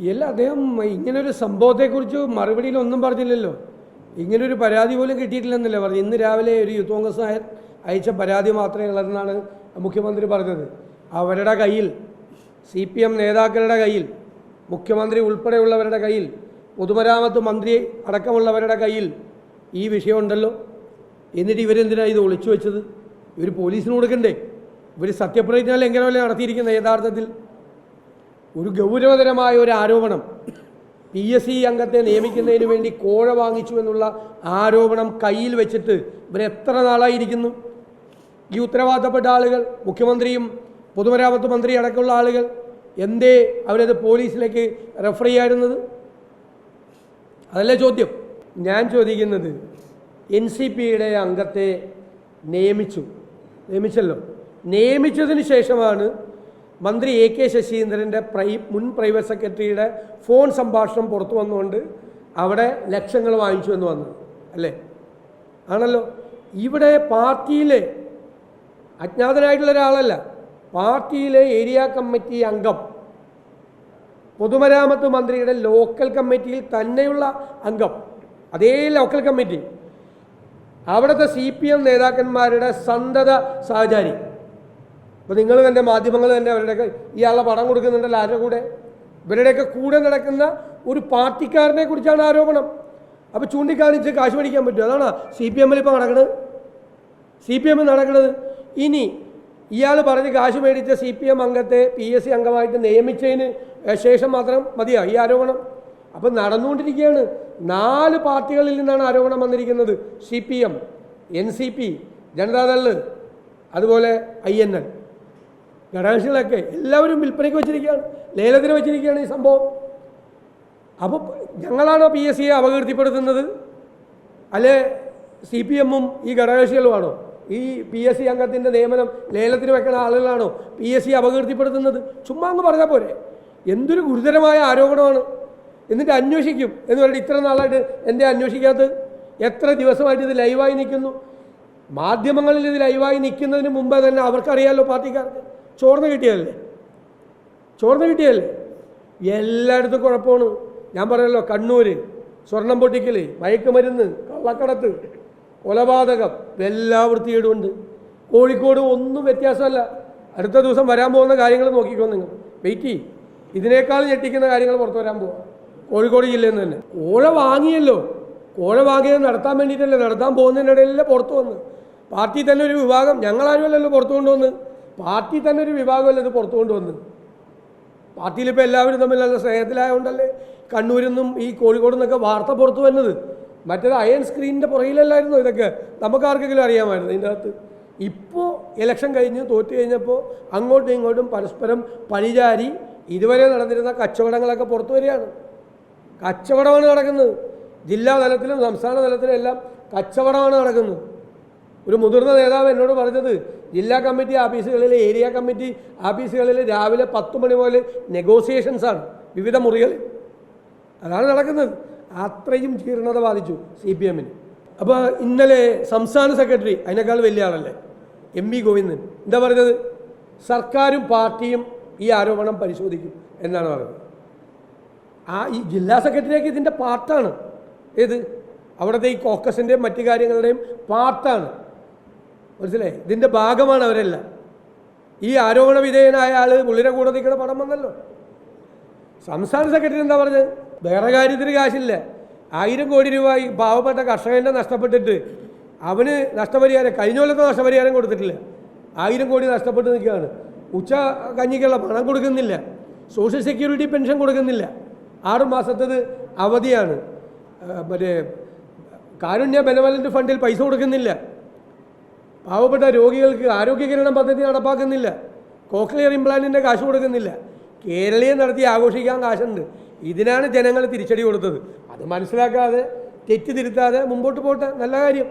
ഇല്ല, അദ്ദേഹം ഇങ്ങനൊരു സംഭവത്തെക്കുറിച്ച് മറുപടിയിലൊന്നും പറഞ്ഞില്ലല്ലോ. ഇങ്ങനൊരു പരാതി പോലും കിട്ടിയിട്ടില്ലെന്നല്ലേ പറഞ്ഞു. ഇന്ന് രാവിലെ ഒരു യൂത്ത് കോൺഗ്രസ് അയച്ച പരാതി മാത്രമേ ഉള്ളതെന്നാണ് മുഖ്യമന്ത്രി പറഞ്ഞത്. അവരുടെ കയ്യിൽ, CPM നേതാക്കളുടെ കയ്യിൽ, മുഖ്യമന്ത്രി ഉൾപ്പെടെയുള്ളവരുടെ കയ്യിൽ, പൊതുമരാമത്ത് മന്ത്രി അടക്കമുള്ളവരുടെ കയ്യിൽ ഈ വിഷയമുണ്ടല്ലോ. എന്നിട്ട് ഇവരെന്തിനാണ് ഇത് ഒളിച്ചു വെച്ചത്? ഇവർ പോലീസിന് കൊടുക്കണ്ടേ? ഇവർ സത്യപ്രതിജ്ഞ ലംഘനമല്ലേ നടത്തിയിരിക്കുന്നത്? യഥാർത്ഥത്തിൽ ഒരു ഗൗരവതരമായ ഒരു ആരോപണം, PSC അംഗത്തെ നിയമിക്കുന്നതിന് വേണ്ടി കോഴ വാങ്ങിച്ചു എന്നുള്ള ആരോപണം കയ്യിൽ വെച്ചിട്ട് ഇവരെത്ര നാളായിരിക്കുന്നു? ഈ ഉത്തരവാദിത്തപ്പെട്ട ആളുകൾ, മുഖ്യമന്ത്രിയും പൊതുമരാമത്ത് മന്ത്രി അടക്കമുള്ള ആളുകൾ, എന്തേ അവരത് പോലീസിലേക്ക് റെഫർ ചെയ്യാറുന്നത്? അതല്ലേ ചോദ്യം. ഞാൻ ചോദിക്കുന്നത്, NCPയുടെ അംഗത്തെ നിയമിച്ചല്ലോ. നിയമിച്ചതിന് ശേഷമാണ് മന്ത്രി AK ശശീന്ദ്രൻ്റെ മുൻ പ്രൈവറ്റ് സെക്രട്ടറിയുടെ ഫോൺ സംഭാഷണം പുറത്തു വന്നുകൊണ്ട് അവിടെ ലക്ഷങ്ങൾ വാങ്ങിച്ചു എന്ന് വന്നത് അല്ലേ? ആണല്ലോ. ഇവിടെ പാർട്ടിയിലെ അജ്ഞാതനായിട്ടുള്ള ഒരാളല്ല, പാർട്ടിയിലെ ഏരിയ കമ്മിറ്റി അംഗം, പൊതുമരാമത്ത് മന്ത്രിയുടെ ലോക്കൽ കമ്മിറ്റിയിൽ തന്നെയുള്ള അംഗം, അതേ ലോക്കൽ കമ്മിറ്റി, അവിടുത്തെ CPM നേതാക്കന്മാരുടെ സന്തത സഹചാരി. അപ്പോൾ നിങ്ങൾ തന്നെ, മാധ്യമങ്ങൾ തന്നെ അവരുടെയൊക്കെ ഇയാളെ പണം കൊടുക്കുന്നുണ്ടല്ലോ. ആരുടെ കൂടെ? ഇവരുടെയൊക്കെ കൂടെ നടക്കുന്ന ഒരു പാർട്ടിക്കാരനെ കുറിച്ചാണ് ആരോപണം. അപ്പോൾ ചൂണ്ടിക്കാണിച്ച് കാശ് മേടിക്കാൻ പറ്റും. അതാണ് CPM-ൽ ഇപ്പോൾ നടക്കുന്നത്. ഇനി ഇയാൾ പറഞ്ഞ് കാശ് മേടിച്ച CPM അംഗത്തെ PSC അംഗമായിട്ട് നിയമിച്ചതിന് ശേഷം മാത്രം മതിയോ ഈ ആരോപണം? അപ്പം നടന്നുകൊണ്ടിരിക്കുകയാണ്. 4 പാർട്ടികളിൽ നിന്നാണ് ആരോപണം വന്നിരിക്കുന്നത്. CPM, NCP, ജനതാദൾ, അതുപോലെ INL, ഘടകകക്ഷികളൊക്കെ എല്ലാവരും വിൽപ്പനയ്ക്ക് വെച്ചിരിക്കുകയാണ്, ലേലത്തിന് വെച്ചിരിക്കുകയാണ് ഈ സംഭവം. അപ്പോൾ ഞങ്ങളാണോ PSCയെ അപകീർത്തിപ്പെടുത്തുന്നത്? അല്ലെ CPM-ഉം ഈ ഘടകകക്ഷികളുമാണോ? ഈ PSC അംഗത്തിൻ്റെ നിയമനം ലേലത്തിന് വെക്കുന്ന ആളുകളാണോ PSCയെ അപകീർത്തിപ്പെടുത്തുന്നത്? ചുമ്മാ അങ്ങ് പറഞ്ഞാൽ പോരെ. എന്തൊരു ഗുരുതരമായ ആരോപണമാണ്. എന്നിട്ട് അന്വേഷിക്കും എന്ന് പറഞ്ഞിട്ട് ഇത്ര നാളായിട്ട് എന്തേ അന്വേഷിക്കാത്തത്? എത്ര ദിവസമായിട്ട് ഇത് ലൈവായി നിൽക്കുന്നു? മാധ്യമങ്ങളിൽ ഇത് ലൈവായി നിൽക്കുന്നതിന് മുമ്പ് തന്നെ അവർക്കറിയാമല്ലോ, പാർട്ടിക്കാർക്ക്. ചോർന്ന് കിട്ടിയതല്ലേ? എല്ലായിടത്തും കുഴപ്പമാണ്. ഞാൻ പറയല്ലോ, കണ്ണൂർ സ്വർണം പൊട്ടിക്കൽ, മയക്കുമരുന്ന്, കള്ളക്കടത്ത്, കൊലപാതകം, എല്ലാ വൃത്തികേടുമുണ്ട്. കോഴിക്കോട് ഒന്നും വ്യത്യാസമല്ല. അടുത്ത ദിവസം വരാൻ പോകുന്ന കാര്യങ്ങൾ നോക്കിക്കോ നിങ്ങൾ, വെയിറ്റ് ചെയ്യും. ഇതിനേക്കാൾ ഞെട്ടിക്കുന്ന കാര്യങ്ങൾ പുറത്തു വരാൻ പോവാം കോഴിക്കോട് ജില്ലയിൽ നിന്ന് തന്നെ. കോഴ വാങ്ങിയല്ലോ, കോഴ വാങ്ങിയത് നടത്താൻ വേണ്ടിയിട്ടല്ലേ, നടത്താൻ പോകുന്നതിനിടയിലല്ലേ പുറത്തു വന്ന്. പാർട്ടി തന്നെ ഒരു വിഭാഗം, ഞങ്ങളാരുമല്ലല്ലോ പുറത്തു കൊണ്ടുവന്ന്, പാർട്ടി തന്നെ ഒരു വിഭാഗമല്ലേ ഇത് പുറത്തു കൊണ്ടുവന്ന്. പാർട്ടിയിലിപ്പോൾ എല്ലാവരും തമ്മിൽ നല്ല സ്നേഹത്തിലായതുകൊണ്ടല്ലേ കണ്ണൂരിൽ നിന്നും ഈ കോഴിക്കോട് നിന്നൊക്കെ വാർത്ത പുറത്തു വരുന്നത്. മറ്റേത് അയൺ സ്ക്രീനിൻ്റെ പുറകിലല്ലായിരുന്നു ഇതൊക്കെ, നമുക്കാർക്കെങ്കിലും അറിയാമായിരുന്നു ഇതിൻ്റെ അകത്ത്. ഇപ്പോൾ ഇലക്ഷൻ കഴിഞ്ഞ് തോറ്റു കഴിഞ്ഞപ്പോൾ അങ്ങോട്ടും ഇങ്ങോട്ടും പരസ്പരം പഴിചാരി ഇതുവരെ നടന്നിരുന്ന കച്ചവടങ്ങളൊക്കെ പുറത്തു വരികയാണ്. കച്ചവടമാണ് നടക്കുന്നത്. ജില്ലാ തലത്തിലും സംസ്ഥാന തലത്തിലും എല്ലാം കച്ചവടമാണ് നടക്കുന്നത്. ഒരു മുതിർന്ന നേതാവ് എന്നോട് പറഞ്ഞത്, ജില്ലാ കമ്മിറ്റി ഓഫീസുകളിൽ, ഏരിയ കമ്മിറ്റി ഓഫീസുകളിൽ രാവിലെ 10 മണി മുതൽ നെഗോസിയേഷൻസാണ് വിവിധ മുറികളിൽ. അതാണ് നടക്കുന്നത്. അത്രയും ജീർണത ബാധിച്ചു CPM-ന്. അപ്പോൾ ഇന്നലെ സംസ്ഥാന സെക്രട്ടറി, അതിനേക്കാൾ വലിയ ആളല്ലേ, MV ഗോവിന്ദൻ, എന്താ പറഞ്ഞത്? സർക്കാരും പാർട്ടിയും ഈ ആരോപണം പരിശോധിക്കും എന്നാണ് പറഞ്ഞത്. ഈ ജില്ലാ സെക്രട്ടറിയൊക്കെ ഇതിൻ്റെ പാർട്ടാണ്. ഏത്? അവിടുത്തെ ഈ കോക്കസിൻ്റെയും മറ്റു കാര്യങ്ങളുടെയും പാർട്ടാണ്. മനസ്സിലായി? ഇതിൻ്റെ ഭാഗമാണ് അവരെല്ലാം. ഈ ആരോപണ വിധേയനായ ആൾ പുള്ളിയുടെ കൂടെ നിൽക്കുന്ന പടം വന്നല്ലോ. സംസ്ഥാന സെക്രട്ടറി എന്താ പറഞ്ഞത്? വേറെ കാര്യത്തിന് കാശില്ല. 1000 കോടി രൂപ ഈ പാവപ്പെട്ട കർഷകൻ്റെ നഷ്ടപ്പെട്ടിട്ട് അവന് നഷ്ടപരിഹാരം, കഴിഞ്ഞ കൊല്ലത്തെ നഷ്ടപരിഹാരം കൊടുത്തിട്ടില്ല. 1000 കോടി നഷ്ടപ്പെട്ട് നിൽക്കുകയാണ്. ഉച്ച കഞ്ഞിക്കുള്ള പണം കൊടുക്കുന്നില്ല, സോഷ്യൽ സെക്യൂരിറ്റി പെൻഷൻ കൊടുക്കുന്നില്ല, 6 മാസത്തേത് അവധിയാണ്, മറ്റേ കാരുണ്യ ബെനവലൻ്റ് ഫണ്ടിൽ പൈസ കൊടുക്കുന്നില്ല, പാവപ്പെട്ട രോഗികൾക്ക് ആരോഗ്യകിരണം പദ്ധതി നടപ്പാക്കുന്നില്ല, കോക്ലിയർ ഇംപ്ലാന്റിൻ്റെ കാശ് കൊടുക്കുന്നില്ല. കേരളീയം നടത്തി ആഘോഷിക്കാൻ കാശുണ്ട്. ഇതിനാണ് ജനങ്ങൾ തിരിച്ചടി കൊടുത്തത്. അത് മനസ്സിലാക്കാതെ, തെറ്റ് തിരുത്താതെ മുമ്പോട്ട് പോട്ടെ. നല്ല കാര്യം,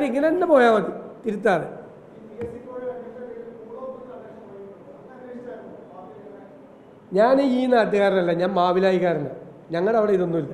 ഇങ്ങനെ തന്നെ പോയാൽ മതി, തിരുത്താതെ. ഞാൻ ഈ നാട്ടുകാരനല്ല, ഞാൻ മാവിലായിക്കാരനാണ്. ഞങ്ങളുടെ അവിടെ ഇതൊന്നുമില്ല.